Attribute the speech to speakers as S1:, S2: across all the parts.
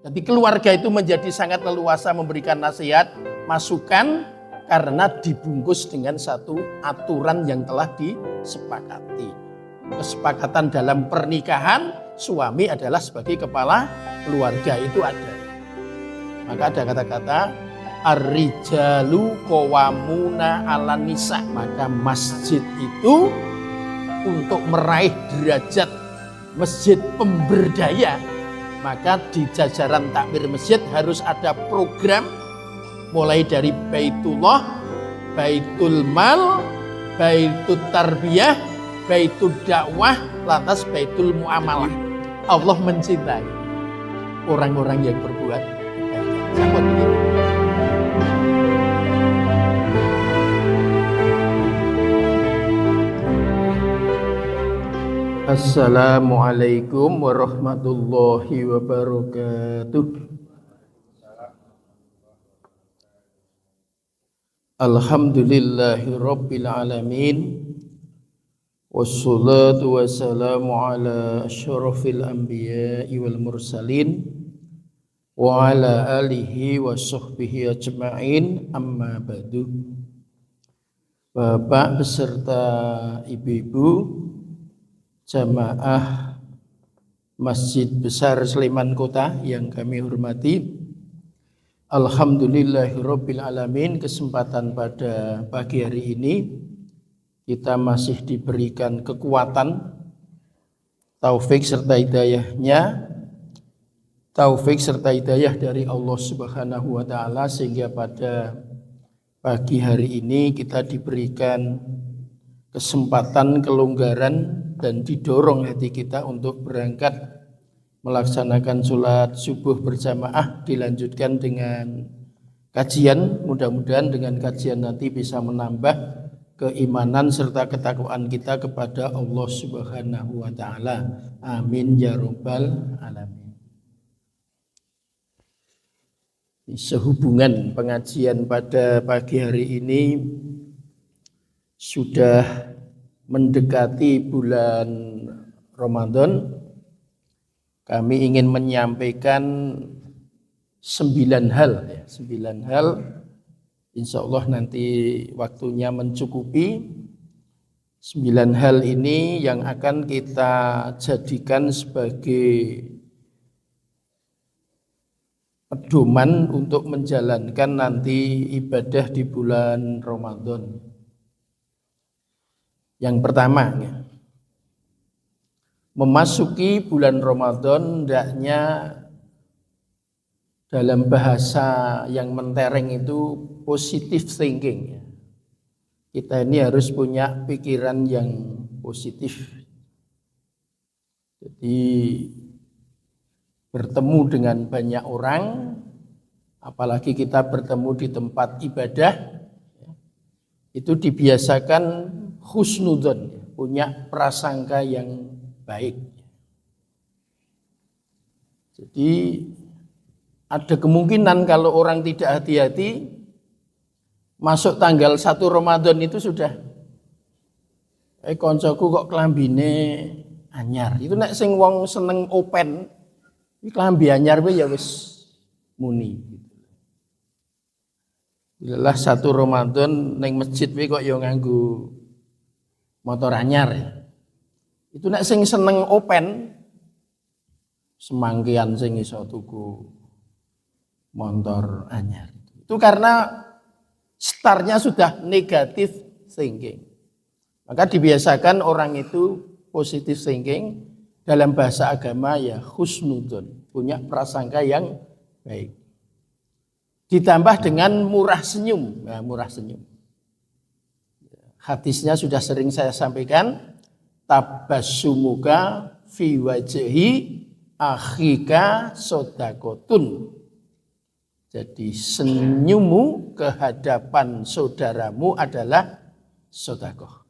S1: Jadi keluarga itu menjadi sangat leluasa memberikan nasihat, masukan, karena dibungkus dengan satu aturan yang telah disepakati. Kesepakatan dalam pernikahan, suami adalah sebagai kepala keluarga, itu ada. Maka ada kata-kata ar-rijalu qawwamuna 'alan nisa. Maka masjid itu untuk meraih derajat masjid pemberdaya, maka di jajaran takmir masjid harus ada program mulai dari Baitullah, Baitul Mal, Baitul Tarbiyah, Baitul Dakwah, lantas Baitul Muamalah. Allah mencintai orang-orang yang berbuat kebaikan. Sambut begini. Assalamualaikum warahmatullahi wabarakatuh. Alhamdulillahi rabbil alamin. Wassalatu wassalamu ala asyrafil anbiya'i wal mursalin wa ala alihi wa sahbihi ajma'in, amma ba'du. Bapak beserta ibu-ibu jamaah Masjid Besar Sleman Kota yang kami hormati, alhamdulillahirabbil alamin, kesempatan pada pagi hari ini kita masih diberikan kekuatan, taufik serta hidayah dari Allah Subhanahu wa taala, sehingga pada pagi hari ini kita diberikan kesempatan, kelonggaran, dan didorong hati kita untuk berangkat melaksanakan sholat subuh berjamaah, dilanjutkan dengan kajian. Mudah-mudahan dengan kajian nanti bisa menambah keimanan serta ketakwaan kita kepada Allah Subhanahu wa taala. Amin ya rabbal alamin. Sehubungan pengajian pada pagi hari ini, sudah mendekati bulan Ramadan, kami ingin menyampaikan 9 hal. 9 hal, insya Allah nanti waktunya mencukupi. 9 hal ini yang akan kita jadikan sebagai pedoman untuk menjalankan nanti ibadah di bulan Ramadan. Yang pertama, memasuki bulan Ramadan hendaknya dalam bahasa yang mentereng itu positive thinking. Kita ini harus punya pikiran yang positif. Jadi bertemu dengan banyak orang, apalagi kita bertemu di tempat ibadah, itu dibiasakan husnudzon, punya prasangka yang baik. Jadi ada kemungkinan kalau orang tidak hati-hati, masuk tanggal 1 Ramadan itu sudah koncoku kok klambine anyar. Itu nek sing wong seneng open, iki klambi anyar kuwi ya wis muni. Bila 1 Ramadan ning masjid kuwi kok ya nganggo motor anyar ya. Itu nek sing seneng open, semangkian sing iso tuku motor anyar. Itu karena startnya sudah negatif thinking. Maka dibiasakan orang itu positive thinking, dalam bahasa agama ya husnudzon, punya prasangka yang baik. Ditambah dengan murah senyum. Nah, murah senyum. Hadisnya sudah sering saya sampaikan, tabassumuka fi wajhi akhika sodakotun. Jadi senyummu ke hadapan saudaramu adalah sodakoh.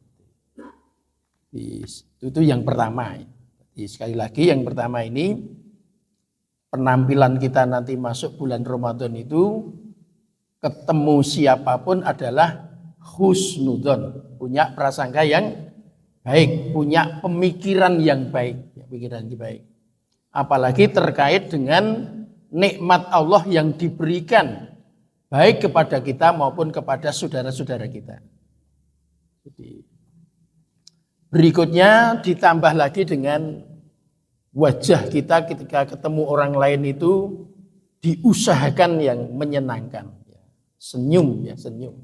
S1: Itu yang pertama. Jadi sekali lagi yang pertama ini, penampilan kita nanti masuk bulan Ramadan itu ketemu siapapun adalah husnudzon, punya prasangka yang baik, punya pemikiran yang baik, pikiran yang baik. Apalagi terkait dengan nikmat Allah yang diberikan baik kepada kita maupun kepada saudara-saudara kita. Jadi, berikutnya ditambah lagi dengan wajah kita ketika ketemu orang lain itu diusahakan yang menyenangkan. Senyum ya, senyum.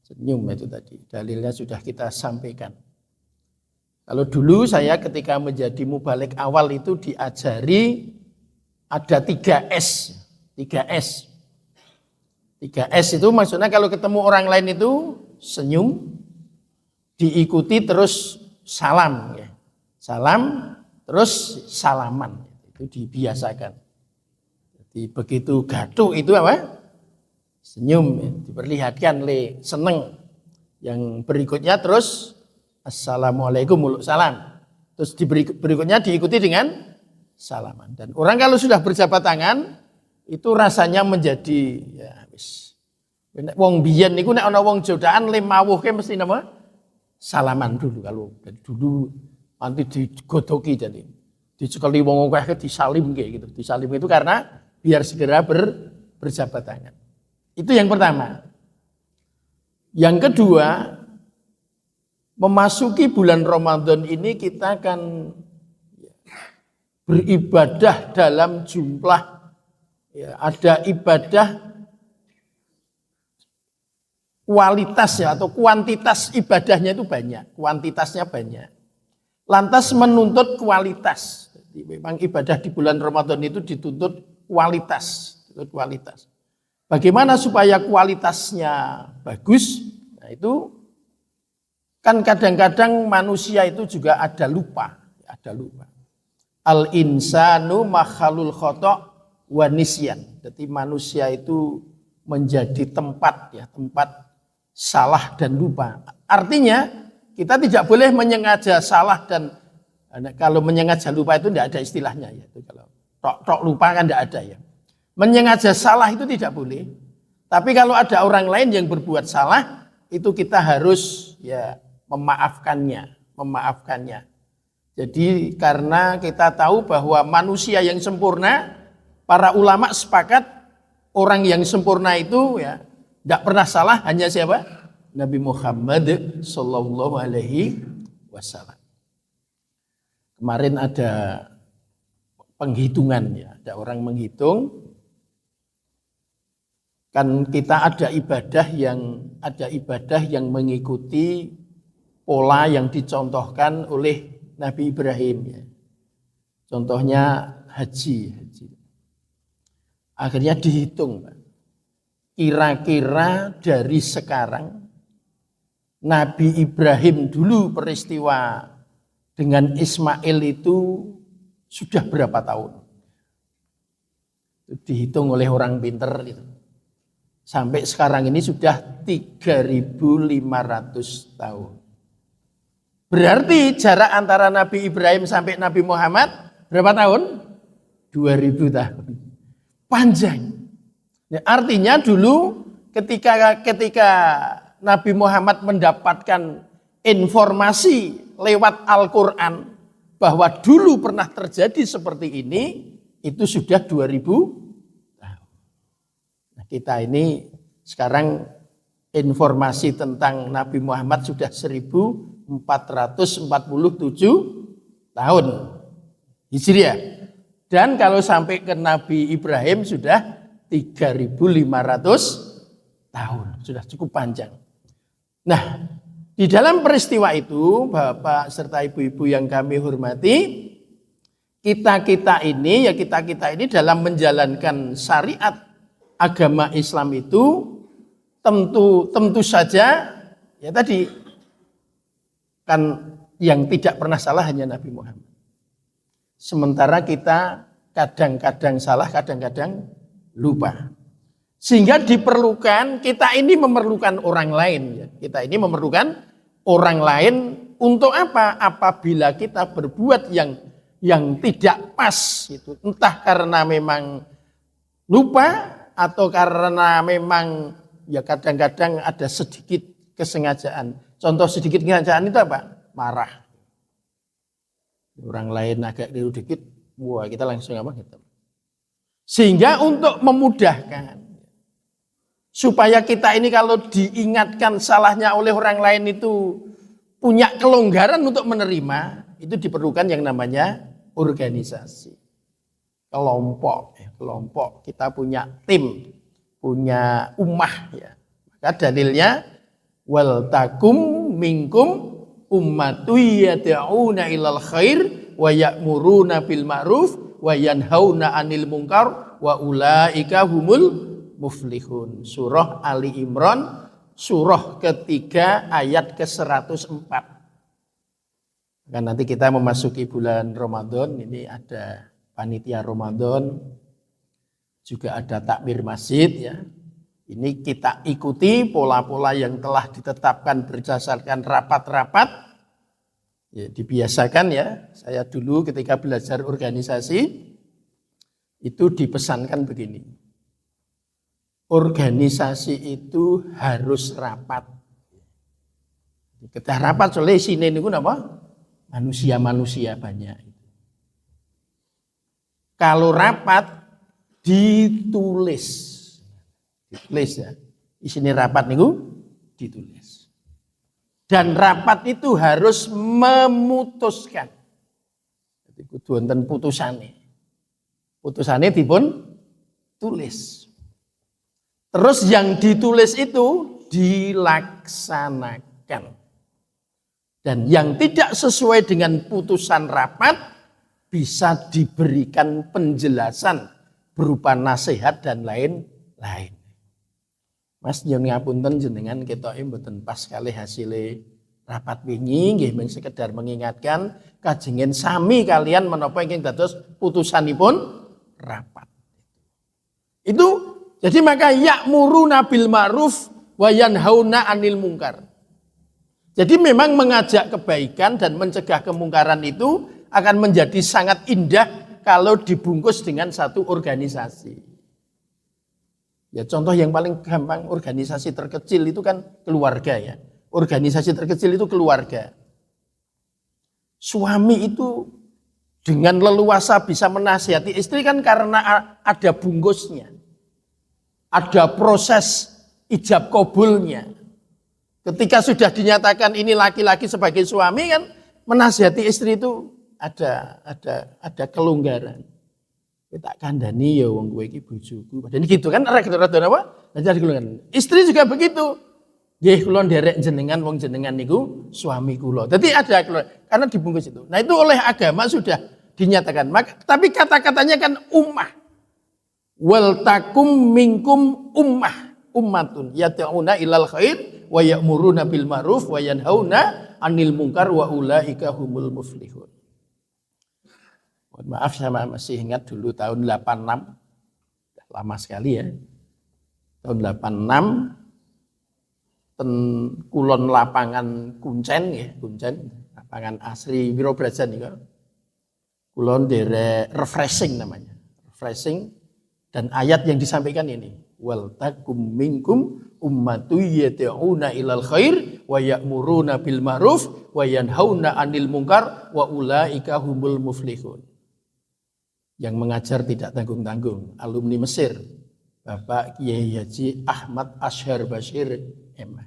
S1: Senyum itu tadi, dalilnya sudah kita sampaikan. Kalau dulu saya ketika menjadi mubalik awal itu diajari ada 3S. 3S. 3S itu maksudnya kalau ketemu orang lain itu senyum, diikuti terus salam. Ya. Salam, terus salaman. Itu dibiasakan. Jadi begitu gaduh itu apa? Senyum, ya. Diperlihatkan seneng. Yang berikutnya terus assalamualaikum muluk salam. Terus berikutnya diikuti dengan salaman. Dan orang kalau sudah berjabat tangan itu rasanya menjadi ya wis. Wong biyen niku nek ana wong jodaan le mawuhke mesti napa? Salaman dulu kalau dulu nanti digodoki jadi. Dicekeli wong akeh disalimke gitu. Disalim itu karena biar segera berjabat tangan. Itu yang pertama. Yang kedua, memasuki bulan Ramadan ini kita akan beribadah dalam jumlah ya, ada ibadah kualitasnya atau kuantitas ibadahnya itu banyak, kuantitasnya banyak. Lantas menuntut kualitas. Jadi memang ibadah di bulan Ramadan itu dituntut kualitas, kualitas. Bagaimana supaya kualitasnya bagus? Nah, itu kan kadang-kadang manusia itu juga ada lupa. Al-insanu makhalul khata' wa nisyan. Jadi manusia itu menjadi tempat salah dan lupa. Artinya kita tidak boleh menyengaja salah dan kalau menyengaja lupa itu tidak ada istilahnya ya. Kalau tok lupa kan tidak ada ya. Menyengaja salah itu tidak boleh. Tapi kalau ada orang lain yang berbuat salah, itu kita harus ya memaafkannya. Jadi karena kita tahu bahwa manusia yang sempurna, para ulama sepakat orang yang sempurna itu ya tidak pernah salah, hanya siapa? Nabi Muhammad sallallahu alaihi wasallam. Kemarin ada penghitungan ya, ada orang menghitung. Kan kita ada ibadah yang mengikuti pola yang dicontohkan oleh Nabi Ibrahim ya. Contohnya haji. Akhirnya dihitung, Pak. Kira-kira dari sekarang Nabi Ibrahim dulu peristiwa dengan Ismail itu sudah berapa tahun? Itu dihitung oleh orang pinter gitu. Sampai sekarang ini sudah 3.500 tahun. Berarti jarak antara Nabi Ibrahim sampai Nabi Muhammad berapa tahun? 2.000 tahun. Panjang. Ya, artinya dulu ketika Nabi Muhammad mendapatkan informasi lewat Al-Quran bahwa dulu pernah terjadi seperti ini, itu sudah 2.000 kita ini sekarang informasi tentang Nabi Muhammad sudah 1447 tahun Hijriah. Dan kalau sampai ke Nabi Ibrahim sudah 3.500 tahun. Sudah cukup panjang. Nah, di dalam peristiwa itu, Bapak serta Ibu-ibu yang kami hormati, kita ini dalam menjalankan syariat agama Islam itu tentu saja ya tadi kan yang tidak pernah salah hanya Nabi Muhammad. Sementara kita kadang-kadang salah, kadang-kadang lupa. Sehingga diperlukan, kita ini memerlukan orang lain ya. Kita ini memerlukan orang lain untuk apa? Apabila kita berbuat yang tidak pas itu, entah karena memang lupa atau karena memang ya kadang-kadang ada sedikit kesengajaan. Contoh sedikit kesengajaan itu apa? Marah. Orang lain agak keliru dikit, wah kita langsung apa gitu. Sehingga untuk memudahkan supaya kita ini kalau diingatkan salahnya oleh orang lain itu punya kelonggaran untuk menerima, itu diperlukan yang namanya organisasi. Kelompok. Kita punya tim, punya ummah ya. Maka dalilnya wal takum minkum ummatu yad'una ilal khair wa ya'muruna bil ma'ruf wa yanhauna 'anil munkar wa ulaika humul muflihun. Surah Ali Imran, surah ketiga ayat ke-104. Kan nanti kita memasuki bulan Ramadan, ini ada panitia Ramadan, juga ada takmir masjid ya. Ini kita ikuti pola-pola yang telah ditetapkan berdasarkan rapat-rapat. Ya, dibiasakan ya. Saya dulu ketika belajar organisasi itu dipesankan begini. Organisasi itu harus rapat. Kita rapat soalnya sini ini apa? Manusia-manusia banyak. Kalau rapat ditulis ya. Isinya rapat niku ditulis. Dan rapat itu harus memutuskan. Jadi kudu wonten putusane. Putusane dipun tulis. Terus yang ditulis itu dilaksanakan. Dan yang tidak sesuai dengan putusan rapat bisa diberikan penjelasan berupa nasihat dan lain-lain. Mas nyuwun ngapunten jenengan ketoke mboten pas kalih hasilé rapat wingi nggih mung sekedar mengingatkan kajengen sami kalian menapa ingkang dados putusanipun rapat. Itu jadi maka ya'muruna bil ma'ruf wa yanhauna 'anil munkar. Jadi memang mengajak kebaikan dan mencegah kemungkaran itu akan menjadi sangat indah kalau dibungkus dengan satu organisasi. Ya contoh yang paling gampang organisasi terkecil itu kan keluarga ya. Organisasi terkecil itu keluarga. Suami itu dengan leluasa bisa menasihati istri kan karena ada bungkusnya. Ada proses ijab kabulnya. Ketika sudah dinyatakan ini laki-laki sebagai suami kan menasihati istri itu ada kelonggaran. Tak kandhani ya wong kowe iki bojoku. Padahal gitu kan rada apa? Jadi kelonggaran. Istri juga begitu. Nggih kula nderek jenengan wong jenengan niku suami kula. Jadi ada karena dibungkus itu. Nah itu oleh agama sudah dinyatakan. Tapi kata-katanya kan ummah. Wal takum minkum ummatun yad'una ilal khair wa ya'muruna bil ma'ruf wa yanhauna 'anil munkar wa ulaika humul muflihun. Mohon maaf saya masih ingat dulu tahun 86. Lama sekali ya. Tahun 86 ten kulon lapangan Kuncen ya, lapangan asri Wiro Brajan niku. Kulon derek refreshing namanya. Refreshing. Dan ayat yang disampaikan ini, wal takum minkum ummatu yad'una ilal khair wa ya'muruna bil ma'ruf wa yanhauna 'anil munkar wa ulaika humul muflihun. Yang mengajar tidak tanggung-tanggung, alumni Mesir, Bapak Kiai Haji Ahmad Ashar Bashir MA.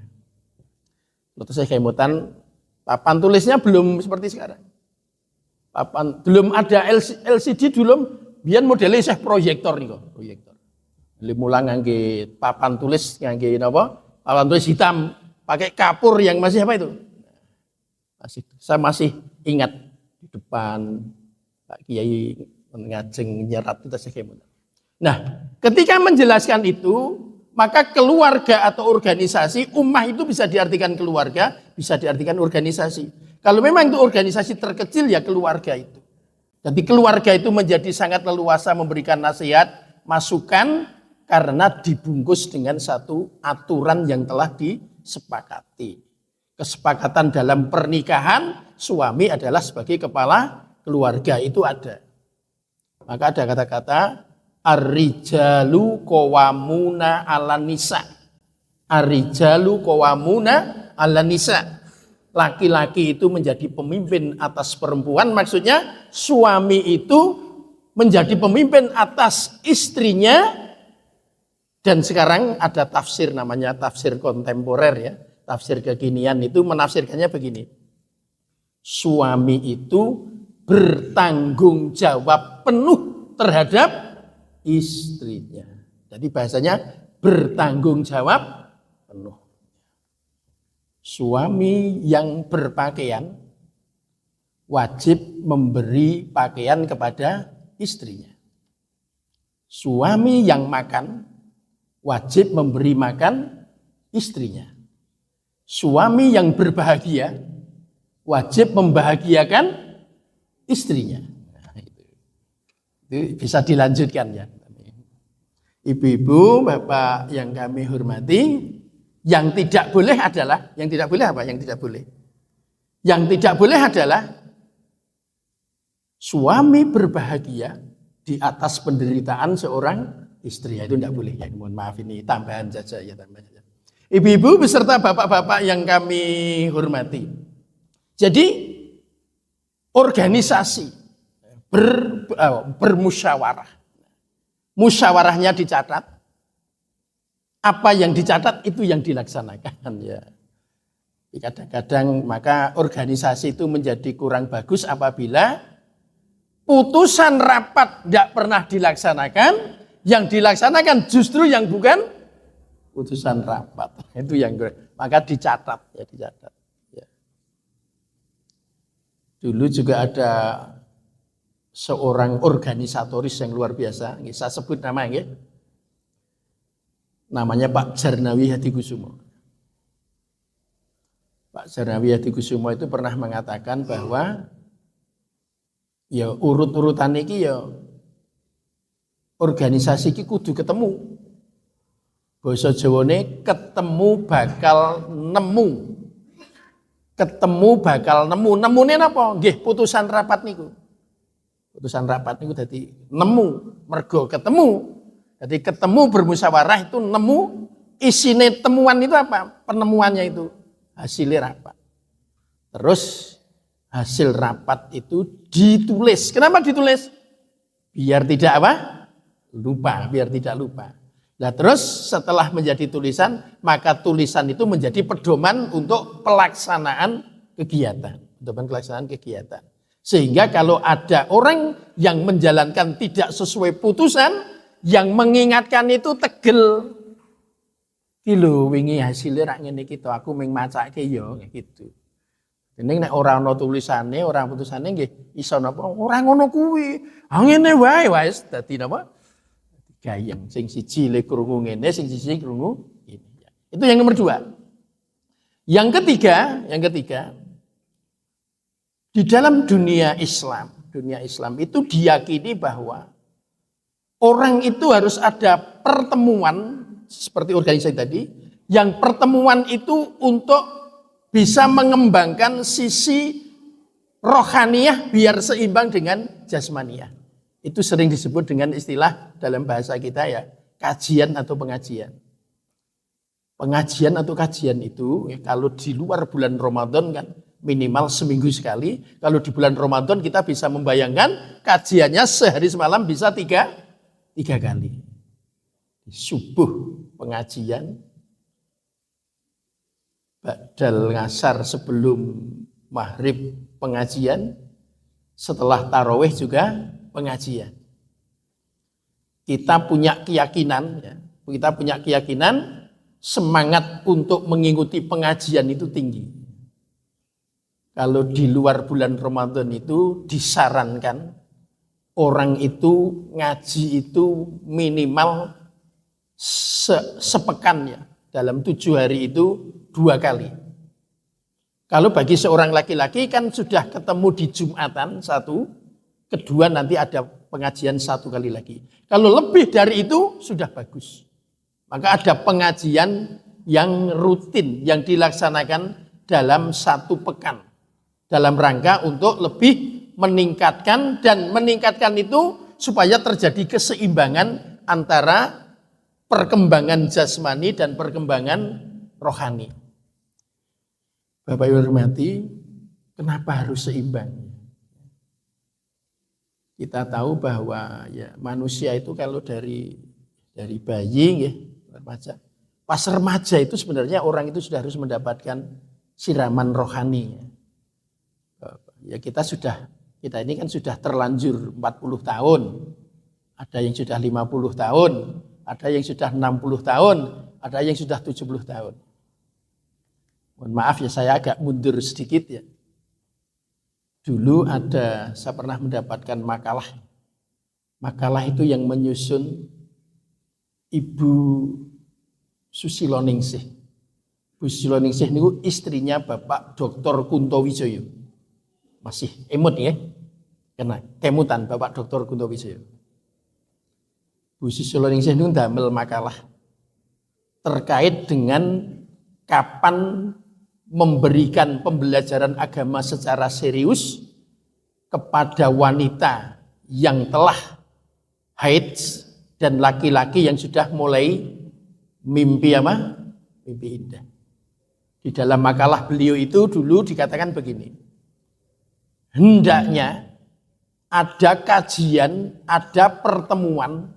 S1: Lalu saya kemutan papan tulisnya belum seperti sekarang. Belum ada LCD dulu. Biar modelnya saya proyektor nih kok, proyektor. Mulang ngangge papan tulis ngangge apa? Papan tulis hitam pakai kapur yang masih apa itu? Saya masih ingat di depan Pak Kiai ngajeng nyerat itu saya kemudian. Nah, ketika menjelaskan itu, maka keluarga atau organisasi ummah itu bisa diartikan keluarga, bisa diartikan organisasi. Kalau memang itu organisasi terkecil ya keluarga itu. Jadi keluarga itu menjadi sangat leluasa memberikan nasihat, masukan karena dibungkus dengan satu aturan yang telah disepakati. Kesepakatan dalam pernikahan, suami adalah sebagai kepala keluarga itu ada. Maka ada kata-kata ar-rijalu qawwamuna 'alan nisa. Ar-rijalu qawwamuna 'alan nisa. Laki-laki itu menjadi pemimpin atas perempuan, maksudnya suami itu menjadi pemimpin atas istrinya. Dan sekarang ada tafsir namanya tafsir kontemporer ya. Tafsir kekinian itu menafsirkannya begini. Suami itu bertanggung jawab penuh terhadap istrinya. Jadi bahasanya bertanggung jawab penuh. Suami yang berpakaian wajib memberi pakaian kepada istrinya. Suami yang makan wajib memberi makan istrinya. Suami yang berbahagia wajib membahagiakan istrinya. Nah, itu bisa dilanjutkan ya. Ibu-ibu, bapak yang kami hormati, yang tidak boleh adalah, yang tidak boleh apa? Yang tidak boleh. Yang tidak boleh adalah suami berbahagia di atas penderitaan seorang istri. Itu tidak boleh ya. Mohon maaf ini tambahan saja ya, tambahan saja. Ibu-ibu beserta bapak-bapak yang kami hormati. Jadi organisasi bermusyawarah. Musyawarahnya dicatat. Apa yang dicatat itu yang dilaksanakan ya. Kadang-kadang maka organisasi itu menjadi kurang bagus apabila putusan rapat tidak pernah dilaksanakan, yang dilaksanakan justru yang bukan putusan rapat. Itu yang maka dicatat ya, dicatat. Ya. Dulu juga ada seorang organisatoris yang luar biasa, saya sebut namanya, namanya Pak Djarnawi Hadikusumo. Pak Djarnawi Hadikusumo itu pernah mengatakan bahwa ya urut-urutan iki ya organisasi iki kudu ketemu. Basa Jawane ketemu bakal nemu. Ketemu bakal nemu. Nemune napa? Nggih putusan rapat niku. Putusan rapat itu jadi nemu, mergo ketemu. Jadi ketemu bermusyawarah itu nemu, isine temuan itu apa? Penemuannya itu hasilnya rapat. Terus hasil rapat itu ditulis. Kenapa ditulis? Biar tidak apa? Lupa, biar tidak lupa. Nah terus setelah menjadi tulisan, maka tulisan itu menjadi pedoman untuk pelaksanaan kegiatan. Pedoman pelaksanaan kegiatan. Sehingga kalau ada orang yang menjalankan tidak sesuai putusan, yang mengingatkan itu tegel. Lho wingi hasilnya rak ngene iki to, aku ming macake ya gitu. Dene nek ora ana tulisane, ora putusane nggih iso napa? Ora ngono kuwi. Ha ngene wae wis dadi napa? Gayeng sing siji le krungu ngene, sing siji krungu ini. Itu yang nomor 2. Yang ketiga, di dalam dunia Islam itu diyakini bahwa orang itu harus ada pertemuan seperti organisasi tadi, yang pertemuan itu untuk bisa mengembangkan sisi rohaniyah biar seimbang dengan jasmaniyah. Itu sering disebut dengan istilah dalam bahasa kita ya, kajian atau pengajian. Pengajian atau kajian itu ya, kalau di luar bulan Ramadan kan minimal seminggu sekali. Kalau di bulan Ramadan kita bisa membayangkan kajiannya sehari semalam bisa tiga kali. Subuh pengajian, ba'dal ngasar sebelum maghrib pengajian, setelah tarawih juga pengajian. Kita punya keyakinan, semangat untuk mengikuti pengajian itu tinggi. Kalau di luar bulan Ramadan itu disarankan orang itu ngaji itu minimal sepekan ya. Dalam 7 hari itu 2 kali. Kalau bagi seorang laki-laki kan sudah ketemu di Jumatan 1, kedua nanti ada pengajian 1 kali lagi. Kalau lebih dari itu sudah bagus. Maka ada pengajian yang rutin yang dilaksanakan dalam 1 pekan. Dalam rangka untuk lebih meningkatkan itu supaya terjadi keseimbangan antara perkembangan jasmani dan perkembangan rohani. Bapak Ibu hormati, kenapa harus seimbang? kita tahu bahwa ya manusia itu kalau dari bayi ya, remaja. Pas remaja itu sebenarnya orang itu sudah harus mendapatkan siraman rohani. Ya kita ini kan sudah terlanjur 40 tahun. Ada yang sudah 50 tahun, ada yang sudah 60 tahun, ada yang sudah 70 tahun. Mohon maaf ya saya agak mundur sedikit ya. Dulu saya pernah mendapatkan makalah. Makalah itu yang menyusun Ibu Susilo Ningsih. Bu Susilo Ningsih itu istrinya Bapak Dr. Kuntowijoyo. Masih emut ya. Karena kemutan Bapak Dr. Kuntowijoyo. Bu Susilo Ningsih itu ndamel makalah terkait dengan kapan memberikan pembelajaran agama secara serius kepada wanita yang telah haid dan laki-laki yang sudah mulai mimpi indah. Di dalam makalah beliau itu dulu dikatakan begini. Hendaknya ada kajian, ada pertemuan,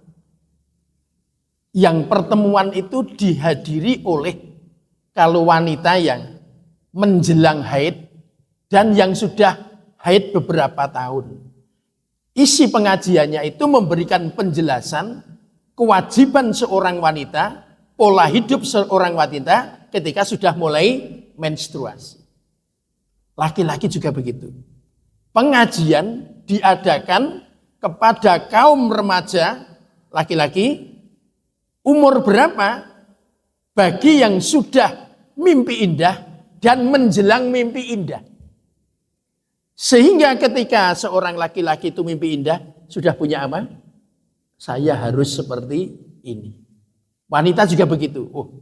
S1: yang pertemuan itu dihadiri oleh kalau wanita yang menjelang haid dan yang sudah haid beberapa tahun. Isi pengajiannya itu memberikan penjelasan kewajiban seorang wanita, pola hidup seorang wanita ketika sudah mulai menstruasi. Laki-laki juga begitu. Pengajian diadakan kepada kaum remaja laki-laki umur berapa bagi yang sudah mimpi indah dan menjelang mimpi indah. Sehingga ketika seorang laki-laki itu mimpi indah, sudah punya apa? Saya harus seperti ini. Wanita juga begitu. Oh,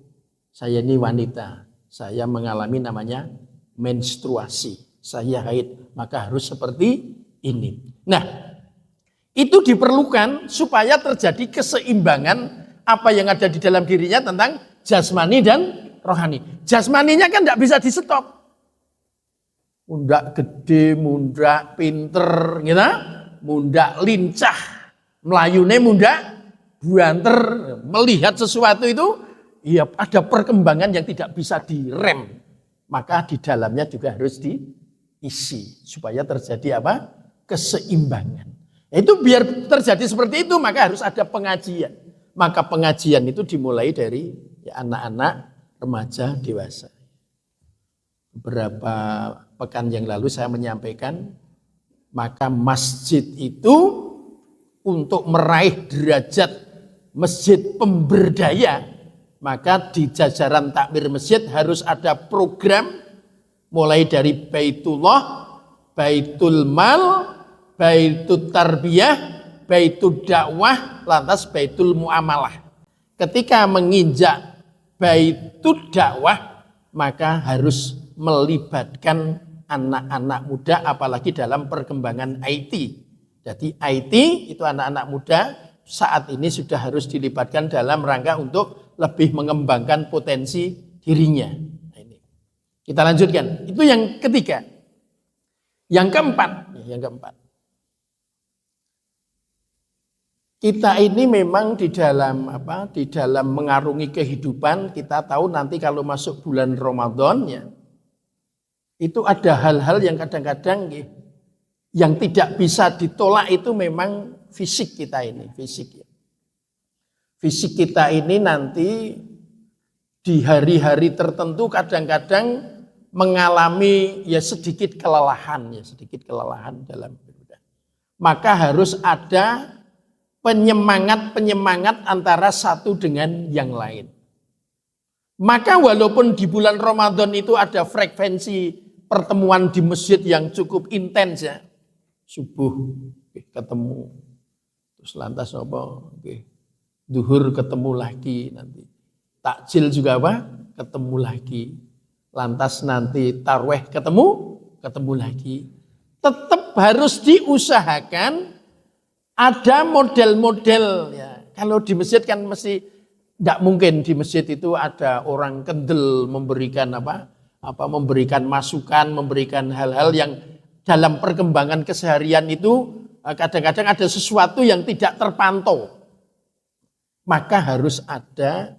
S1: saya ini wanita. Saya mengalami namanya menstruasi. Saya haid, maka harus seperti ini. Nah, itu diperlukan supaya terjadi keseimbangan apa yang ada di dalam dirinya tentang jasmani dan rohani. Jasmaninya kan tidak bisa di stop. Mundak gede, mundak pinter, gitu. Mundak lincah, melayune mundak buanter. Melihat sesuatu itu, ya ada perkembangan yang tidak bisa direm. Maka di dalamnya juga harus diisi supaya terjadi apa? Keseimbangan. Itu biar terjadi seperti itu maka harus ada pengajian. Maka pengajian itu dimulai dari anak-anak, remaja, dewasa. Beberapa pekan yang lalu saya menyampaikan, maka masjid itu untuk meraih derajat masjid pemberdaya, maka di jajaran takmir masjid harus ada program mulai dari Baitullah, Baitul Mal, Baitul Tarbiyah, Baitul Dakwah, lantas Baitul Muamalah. Ketika menginjak Baitul Dakwah, maka harus melibatkan anak-anak muda, apalagi dalam perkembangan IT. Jadi IT itu anak-anak muda saat ini sudah harus dilibatkan dalam rangka untuk lebih mengembangkan potensi dirinya. Nah, ini. Kita lanjutkan. Itu yang ketiga. Yang keempat. Kita ini memang di dalam mengarungi kehidupan, kita tahu nanti kalau masuk bulan Ramadan ya, itu ada hal-hal yang kadang-kadang yang tidak bisa ditolak itu memang fisik kita ini, fisik ya. Fisik kita ini nanti di hari-hari tertentu kadang-kadang mengalami sedikit kelelahan dalam beribadah. Maka harus ada penyemangat antara satu dengan yang lain. Maka walaupun di bulan Ramadan itu ada frekuensi pertemuan di masjid yang cukup intens ya. Subuh ketemu, terus lantas duhur ketemu lagi nanti. Takjil juga ketemu lagi. Lantas nanti tarweh ketemu lagi. Tetap harus diusahakan ada model-model ya. Kalau di masjid kan mesti tidak mungkin di masjid itu ada orang kendel memberikan memberikan masukan, memberikan hal-hal yang dalam perkembangan keseharian itu Kadang-kadang ada sesuatu yang tidak terpantau. Maka harus ada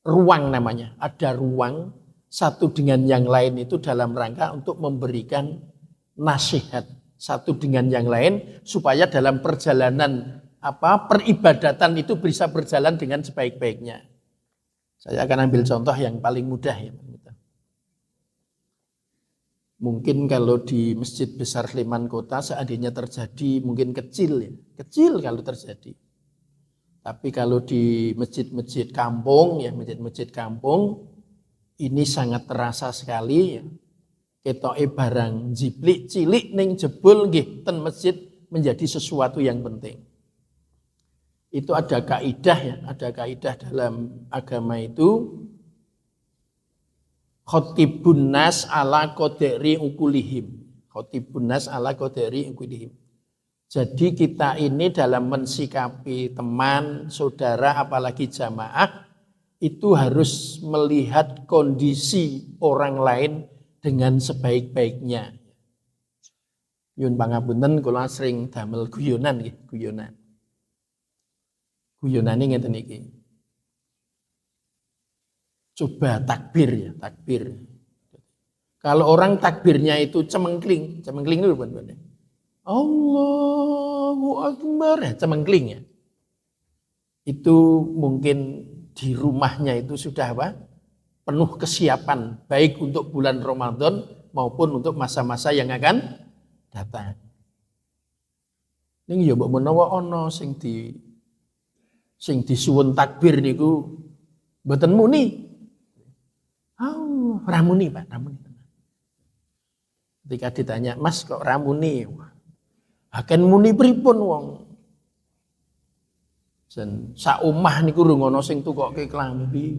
S1: ruang namanya. Ada ruang satu dengan yang lain itu dalam rangka untuk memberikan nasihat satu dengan yang lain supaya dalam perjalanan peribadatan itu bisa berjalan dengan sebaik-baiknya. Saya akan ambil contoh yang paling mudah ya. Mungkin kalau di Masjid Besar Sleman Kota seandainya terjadi mungkin kecil ya. Kecil kalau terjadi. Tapi kalau di masjid-masjid kampung ya, masjid-masjid kampung ini sangat terasa sekali ya. Ketoke barang jiplik cilik ning jebul nggih ten masjid menjadi sesuatu yang penting. Itu ada kaidah ya, ada kaidah dalam agama itu khotibun nas ala qadri ukulihim. Khotibun nas ala qadri ukulihim. Jadi kita ini dalam mensikapi teman, saudara, apalagi jamaah itu harus melihat kondisi orang lain dengan sebaik-baiknya. Nyun pangapunten kula sering damel guyonan nggih, guyonan. Guyonane ngeten iki. Coba takbir ya, takbir. Kalau orang takbirnya itu cemengkling itu benar-benar. Allahu Akbar, ya, cemengkling ya. Itu mungkin di rumahnya itu sudah penuh kesiapan baik untuk bulan Ramadan maupun untuk masa-masa yang akan datang. Ning ya mbok menawa ana sing disuwun takbir niku mboten muni. Oh, ramuni Pak, ramuni. Ketika ditanya, "Mas kok ramuni?" Akan muni pripun wong? Jen sak omah niku rungono sing tukoke klambi.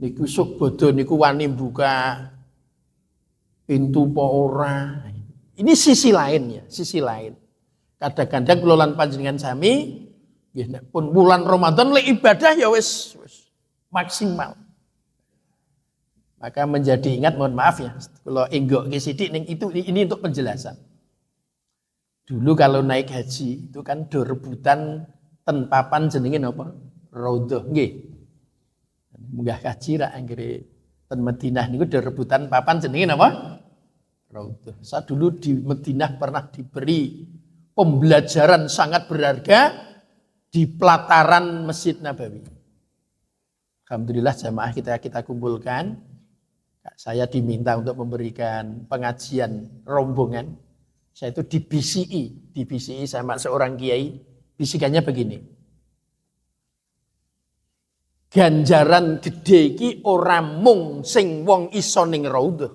S1: Niku sok bodho niku wani buka pintu apa ora. Ini sisi lain ya, sisi lain. Kadang-kadang kula lan panjenengan sami nggih nek pun bulan Ramadan lek ibadah ya wis maksimal. Maka menjadi ingat, mohon maaf ya, kalau enggok ke sidik ini untuk penjelasan. Dulu kalau naik haji itu kan do rebutan ten papan jenenge napa? Raudhah nggih. Munggah haji ra anggere ten Madinah niku do rebutan papan jenenge napa? Raudhah. Saya dulu di Madinah pernah diberi pembelajaran sangat berharga di pelataran Masjid Nabawi. Alhamdulillah jamaah kita kumpulkan. Saya diminta untuk memberikan pengajian rombongan. Saya itu di BCI sama seorang kiai. Bisikannya begini. Ganjaran gede iki ora mung sing wong iso ning raudhah.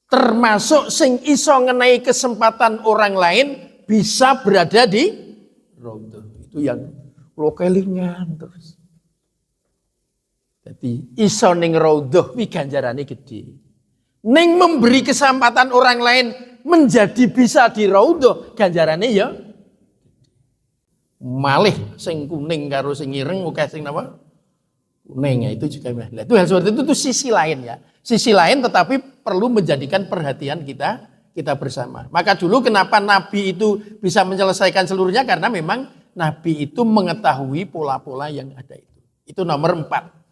S1: Termasuk sing iso ngenai kesempatan orang lain bisa berada di raudhah. Itu yang lo kelingan terus. Jadi iso ning raudhah wi ganjarane gede. Ning memberi kesempatan orang lain menjadi bisa di raudhah ganjarane ya malih sing kuning karo sing ireng akeh sing napa? Kuning ya itu juga. Nah, itu hal seperti itu sisi lain ya. Sisi lain tetapi perlu menjadikan perhatian kita bersama. Maka dulu kenapa Nabi itu bisa menyelesaikan seluruhnya karena memang Nabi itu mengetahui pola-pola yang ada itu. Itu nomor 4.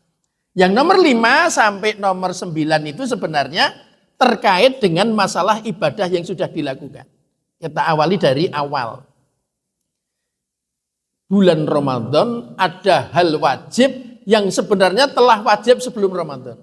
S1: Yang nomor 5 sampai nomor 9 itu sebenarnya terkait dengan masalah ibadah yang sudah dilakukan. Kita awali dari awal. Bulan Ramadan ada hal wajib yang sebenarnya telah wajib sebelum Ramadan.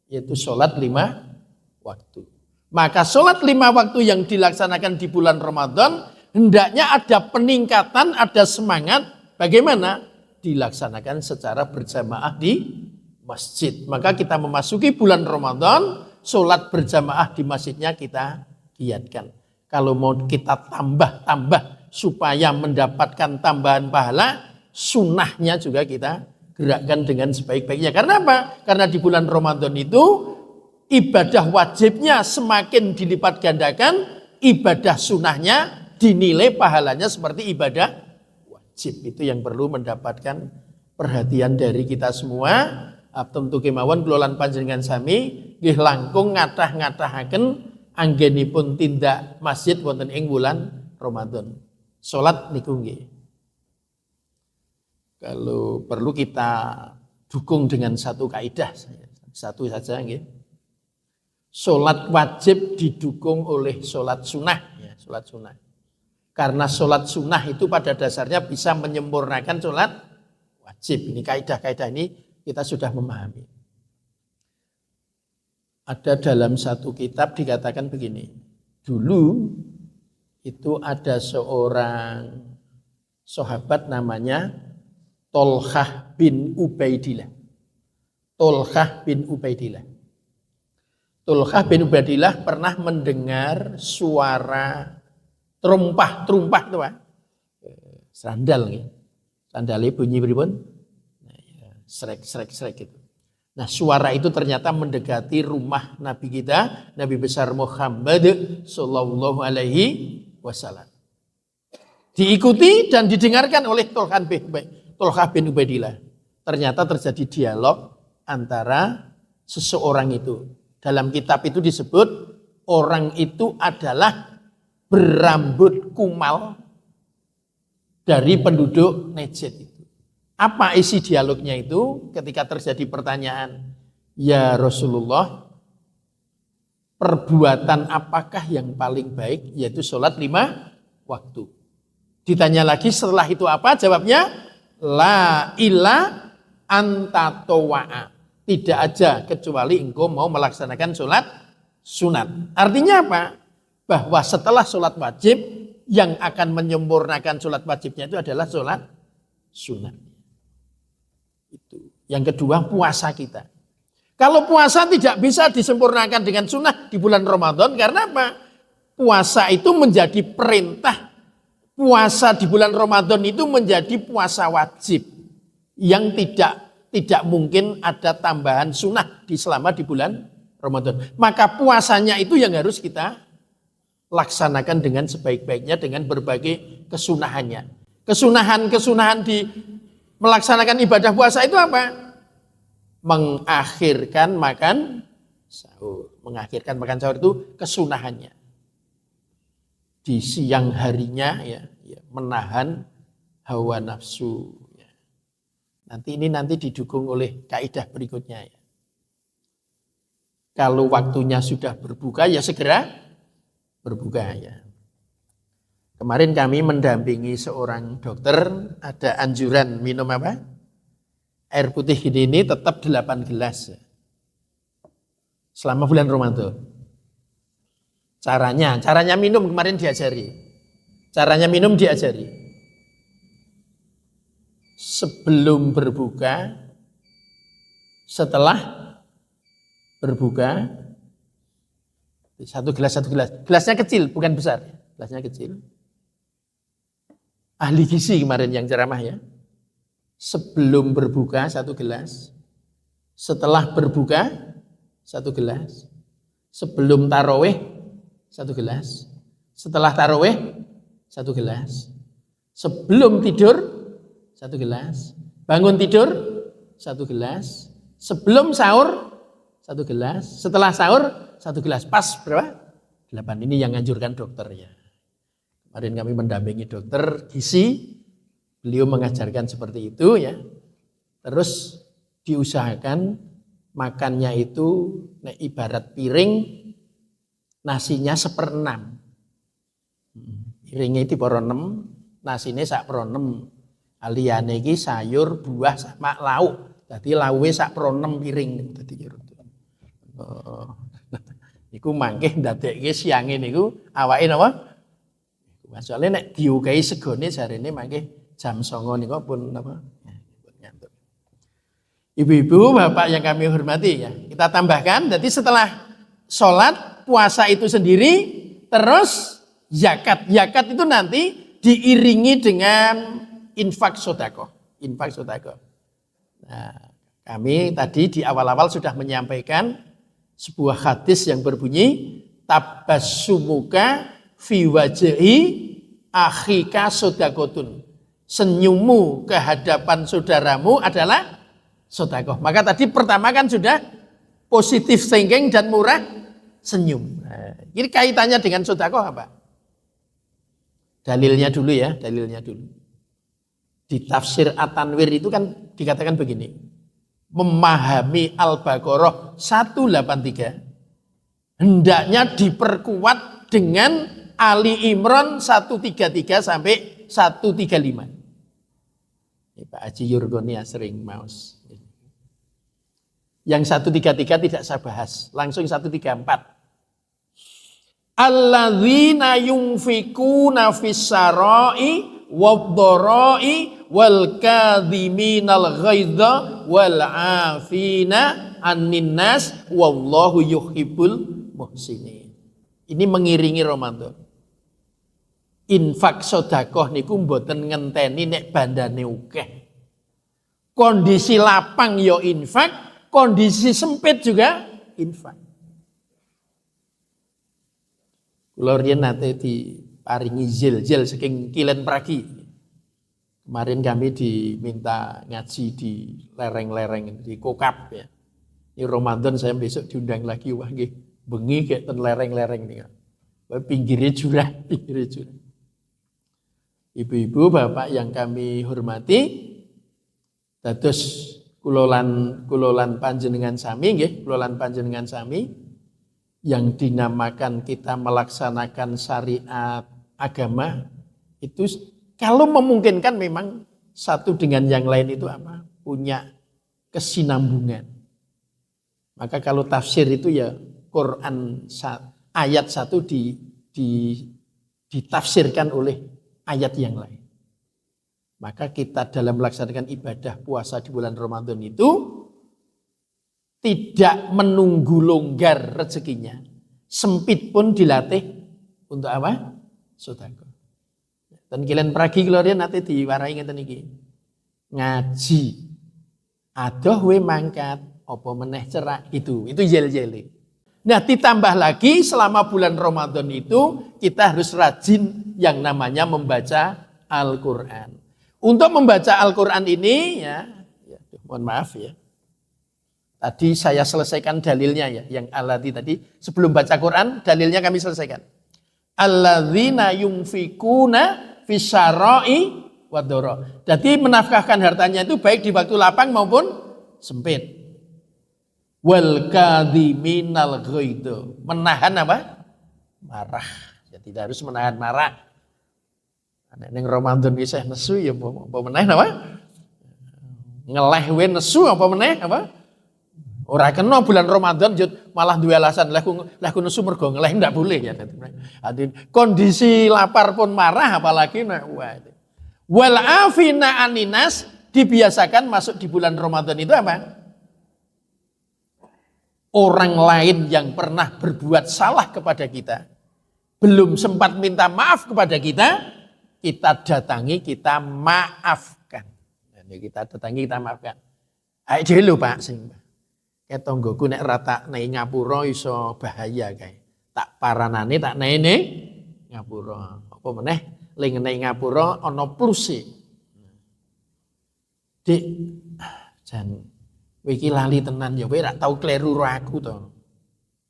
S1: Yaitu sholat 5 waktu. Maka sholat 5 waktu yang dilaksanakan di bulan Ramadan hendaknya ada peningkatan, ada semangat. Bagaimana? Dilaksanakan secara berjamaah di masjid. Maka kita memasuki bulan Ramadan, sholat berjamaah di masjidnya kita giatkan. Kalau mau kita tambah supaya mendapatkan tambahan pahala, sunnahnya juga kita gerakkan dengan sebaik-baiknya. Karena apa? Karena di bulan Ramadan itu ibadah wajibnya semakin dilipat gandakan, ibadah sunnahnya dinilai pahalanya seperti ibadah wajib. Itu yang perlu mendapatkan perhatian dari kita semua. Tentu kemawon kula lan panjenengan sami nggih langkung ngatah-ngatahaken anggenipun tindak masjid wonten ing wulan Ramadan. Salat niku nggih. Kalau perlu kita dukung dengan satu kaidah, satu saja nggih. Salat wajib didukung oleh salat sunnah, ya, salat sunnah. Karena salat sunnah itu pada dasarnya bisa menyempurnakan salat wajib. Ini kaidah-kaidah ini kita sudah memahami. Ada dalam satu kitab dikatakan begini. Dulu itu ada seorang sahabat namanya Tolhah bin Ubaidillah. Tolhah bin Ubaidillah. Tolhah bin Ubaidillah pernah mendengar suara terumpah itu Pak. Sandal nggih. Sandale bunyi pripun? Nah, ya, srek gitu. Nah, suara itu ternyata mendekati rumah Nabi kita, Nabi besar Muhammad sallallahu alaihi wasallam. Diikuti dan didengarkan oleh Tolhah bin Ubaidillah. Ternyata terjadi dialog antara seseorang itu. Dalam kitab itu disebut orang itu adalah berambut kumal dari penduduk Najd itu. Apa isi dialognya itu? Ketika terjadi pertanyaan, ya Rasulullah, perbuatan apakah yang paling baik? Yaitu sholat 5 waktu. Ditanya lagi setelah itu apa? Jawabnya, la ila anta towa'a. Tidak aja kecuali engkau mau melaksanakan sholat sunat. Artinya apa? Bahwa setelah sholat wajib, yang akan menyempurnakan sholat wajibnya itu adalah sholat sunat. Itu. Yang kedua, puasa kita. Kalau puasa tidak bisa disempurnakan dengan sunnah di bulan Ramadan, karena apa? Puasa itu menjadi perintah. Puasa di bulan Ramadan itu menjadi puasa wajib yang tidak mungkin ada tambahan sunnah selama di bulan Ramadan. Maka puasanya itu yang harus kita laksanakan dengan sebaik-baiknya dengan berbagai kesunahannya. Kesunahan di melaksanakan ibadah puasa itu apa? Mengakhirkan makan sahur. Mengakhirkan makan sahur itu kesunahannya. Di siang harinya ya menahan hawa nafsu. Nanti didukung oleh kaidah berikutnya ya. Kalau waktunya sudah berbuka ya segera berbuka ya. Kemarin kami mendampingi seorang dokter, ada anjuran minum apa? Air putih ini tetap 8 gelas ya. Selama bulan Ramadan. Caranya minum kemarin diajari. Caranya minum diajari. Sebelum berbuka, setelah berbuka, satu gelas. Gelasnya kecil, bukan besar. Gelasnya kecil. Ahli gizi kemarin yang ceramah ya. Sebelum berbuka 1 gelas. Setelah berbuka 1 gelas. Sebelum tarawih 1 gelas. Setelah tarawih 1 gelas. Sebelum tidur 1 gelas, bangun tidur 1 gelas, sebelum sahur 1 gelas, setelah sahur 1 gelas, pas berapa? 8. Ini yang anjurkan dokter ya. Kemarin kami mendampingi dokter gizi, beliau mengajarkan seperti itu ya. Terus diusahakan makannya itu ibarat piring, nasinya 1/6. Piringnya itu 1/6, nasinya 1/6. Aliyane iki sayur, buah sama lauk. Dadi lauke 1/6 piring dadi kira. Niku mangke ndadekke siange niku awake napa? Masale nek diukai segone jarene mangke jam 09.00 niku pun napa? Ngantuk. Ibu-ibu, bapak yang kami hormati ya. Kita tambahkan jadi setelah sholat puasa itu sendiri terus zakat. Zakat itu nanti diiringi dengan infak sedekah. Nah, kami tadi di awal-awal sudah menyampaikan sebuah hadis yang berbunyi tabassumuka fi wajhi akhika sedekatun. Senyummu ke hadapan saudaramu adalah sedekah. Maka tadi pertama kan sudah positif thinking dan murah senyum. Nah, ini kaitannya dengan sedekah apa? Dalilnya dulu ya, dalilnya dulu. Di tafsir At-Tanwir itu kan dikatakan begini. Memahami Al-Baqarah 183 hendaknya diperkuat dengan Ali Imran 133 sampai 135. Ini Pak Haji Yurgonia sering maus. Yang 133 tidak saya bahas, langsung 134. Alladzina yunfikuna fis-sarai wad-dharai wal kadhiminal ghaidha wal 'afina 'anil nas wallahu yuhibbul muhsinin. Ini mengiringi Ramadan. Infak sedekah niku mboten ngenteni nek bandane akeh. Kondisi lapang ya infak, kondisi sempit juga infak. Kula riyen nate diparingi zil-zil saking Kilen Pragi. Kemarin kami diminta ngaji di lereng-lereng di Kokap ya. Ini Ramadan saya besok diundang lagi, wah nggih bengi kayak ten lereng-lereng nih. Pinggirnya jurah, pinggirnya jurah. Ibu-ibu, bapak yang kami hormati, dados kulolan panjenengan sami nggih, kulolan panjenengan sami yang dinamakan kita melaksanakan syariat agama itu kalau memungkinkan memang satu dengan yang lain itu apa? Punya kesinambungan. Maka kalau tafsir itu ya Quran ayat satu ditafsirkan oleh ayat yang lain. Maka kita dalam melaksanakan ibadah puasa di bulan Ramadan itu tidak menunggu longgar rezekinya. Sempit pun dilatih untuk apa? Sedekah. Dan Kilen Pragi keluarnya nanti diwarai ngeten iki. Ngaji. Adoh we mangkat apa meneh cerak itu yel-yele. Nah, ditambah lagi selama bulan Ramadan itu kita harus rajin yang namanya membaca Al-Qur'an. Untuk membaca Al-Qur'an ini ya mohon maaf ya. Tadi saya selesaikan dalilnya ya, yang alladzi tadi sebelum baca Quran dalilnya kami selesaikan. Alladzina yunfikuna fisyarai wadoro. Jadi menafkahkan hartanya itu baik di waktu lapang maupun sempit. Wal kadhiminal ghaidha. Menahan apa? Marah. Ya tidak harus menahan marah. Nek Ramadan isih nesu ya apa meneh apa? Ngeleh we nesu apa meneh apa? Ora kena bulan Ramadan malah duwe alasan lah nesu mergo ngeleh ndak boleh ya. Kondisi lapar pun marah apalagi nek wal afina aninas dibiasakan masuk di bulan Ramadan itu apa? Orang lain yang pernah berbuat salah kepada kita, belum sempat minta maaf kepada kita datangi, kita maafkan. Kita datangi, kita maafkan. Ayo dhewe lho Pak sing tonggoku nek rata nang ngapura iso bahaya kae. Tak paranane tak nene ngapura. Apa meneh ling nang ngapura ana pluse. Dik jan kowe iki lali tenan ya kowe rak tau kleru karo aku to.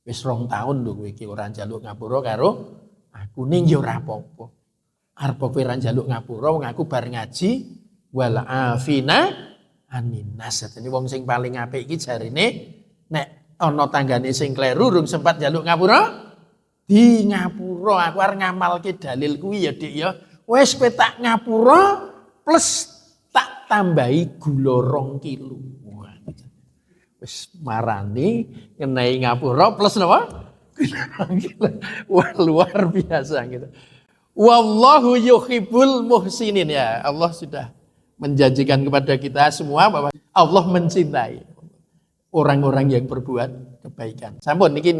S1: Wis 2 tahun lho kowe iki ora njaluk ngapura karo aku ning ya ora apa-apa. Arep kowe ora njaluk ngapura wong aku bar ngaji wal afina aninas. Dadi wong sing paling apik iki jarine nek ana tanggane sing kleru rung sempat njaluk ngapura di ngapura. Aku arep ngamalke dalil kuwi ya Dik ya. Wis kowe tak ngapura plus tak tambahi gula 2 kilo. Wis marani ngenai ngapura plus napa? Wah luar biasa gitu. Wallahu yuhibbul muhsinin ya. Allah sudah menjanjikan kepada kita semua bahwa Allah mencintai orang-orang yang berbuat kebaikan. Sampun niki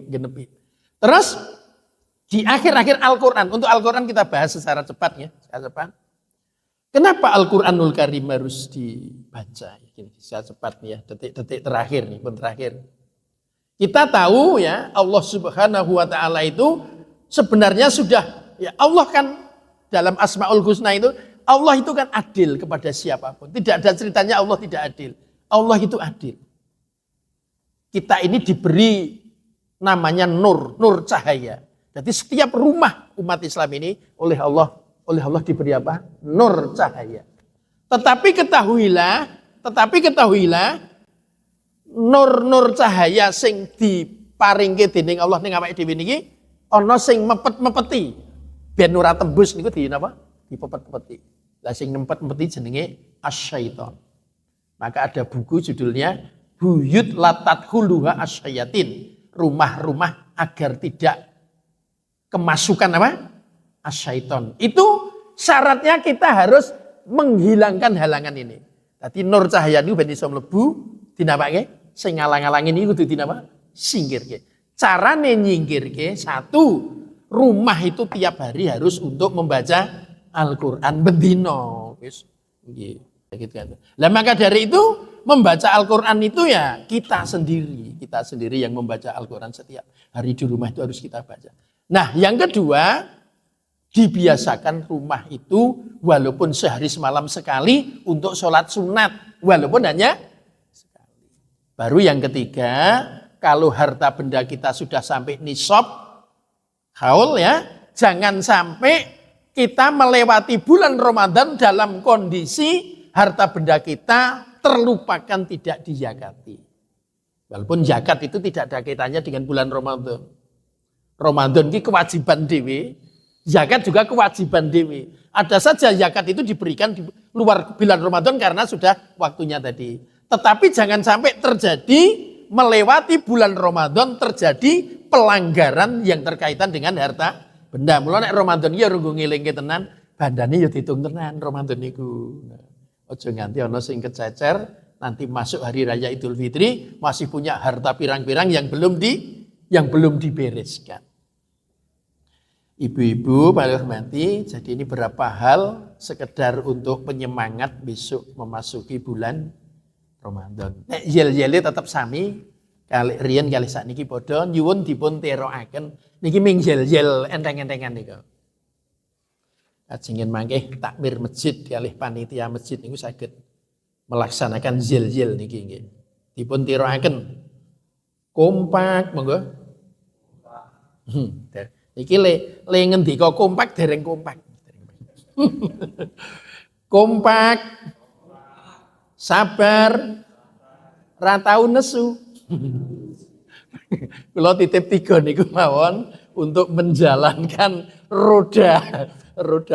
S1: genepi. Terus di akhir-akhir Al-Qur'an, untuk Al-Qur'an kita bahas secara cepat ya, secara cepat. Kenapa Al-Qur'anul Karim harus dibaca? Secara cepat ya, detik-detik terakhir nih, pun terakhir. Kita tahu ya, Allah Subhanahu wa taala itu sebenarnya sudah ya Allah kan dalam Asmaul Husna itu Allah itu kan adil kepada siapapun. Tidak ada ceritanya Allah tidak adil. Allah itu adil. Kita ini diberi namanya nur cahaya. Jadi setiap rumah umat Islam ini oleh Allah diberi apa? Nur cahaya. Tetapi ketahuilah nur cahaya sing diparingke dening Allah ning awake dhewe niki ana sing mepet-mepeti. Ben ora tembus niku di napa? Dipepet-pepeti. Lah sing mepet-mepeti jenenge asyaiton. Maka ada buku judulnya Buyut Latadkhuluha Asyayatin. Rumah-rumah agar tidak kemasukan apa? Asyaiton. Itu syaratnya kita harus menghilangkan halangan ini. Jadi nur cahaya niku ben iso mlebu dinapake sing ngalang-alangin niku kudu dinapa? Singkirke. Carane nyingkirke satu, rumah itu tiap hari harus untuk membaca Al-Qur'an bendino. Wis nggih. Gitu kan. Lah maka dari itu membaca Al-Qur'an itu ya kita sendiri yang membaca Al-Qur'an setiap hari di rumah itu harus kita baca. Nah, yang kedua, dibiasakan rumah itu walaupun sehari semalam sekali untuk sholat sunat, walaupun hanya sekali. Baru yang ketiga, kalau harta benda kita sudah sampai nisab, haul ya, jangan sampai kita melewati bulan Ramadan dalam kondisi harta benda kita terlupakan tidak dizakati. Walaupun zakat itu tidak ada kaitannya dengan bulan Ramadan. Ramadan ini kewajiban dewe, zakat juga kewajiban dewe. Ada saja zakat itu diberikan di luar bulan Ramadan karena sudah waktunya tadi. Tetapi jangan sampai terjadi melewati bulan Ramadan terjadi pelanggaran yang terkaitan dengan harta benda. Mulane nek Ramadan ya runggu ngelingke tenan, bandane ya ditung tenan Ramadan niku. Ojo nganti ana sing kececer nanti masuk hari raya Idul Fitri masih punya harta pirang-pirang yang belum dibereskan. Ibu-ibu paling hormati, jadi ini beberapa hal sekedar untuk penyemangat besok memasuki bulan Ramadan. Nek yel-yele tetap sami kali riyen kali sakniki padha nyuwun dipun terokaken niki ming yel-yel enteng-entengan niku. Ajengin mangke takmir masjid kalih panitia masjid niku saged melaksanakan zil-zil niki nggih. Dipun tirokaken kompak monggo. Niki le ngendika kompak dereng kompak. Kompak. Sabar. Ra tau nesu. Kula titip 3 niku mawon untuk menjalankan roda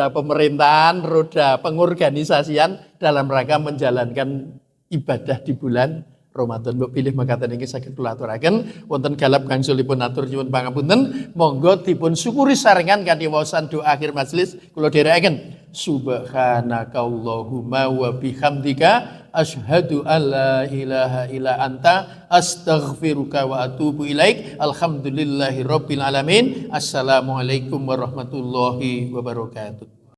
S1: pemerintahan, roda pengorganisasian dalam rangka menjalankan ibadah di bulan Ramadan. Mbok pilih makaten iki saged kula aturaken wonten galap gangsulipun atur nyuwun pangapunten, monggo dipun syukuri sarengan kanthi waosan doa akhir majelis kula dherekaken. Subhanakallahumma wa bihamdika asyhadu an la ilaha illa anta astaghfiruka wa atubu ilaik. Alhamdulillahirabbil alamin. Assalamualaikum warahmatullahi wabarakatuh.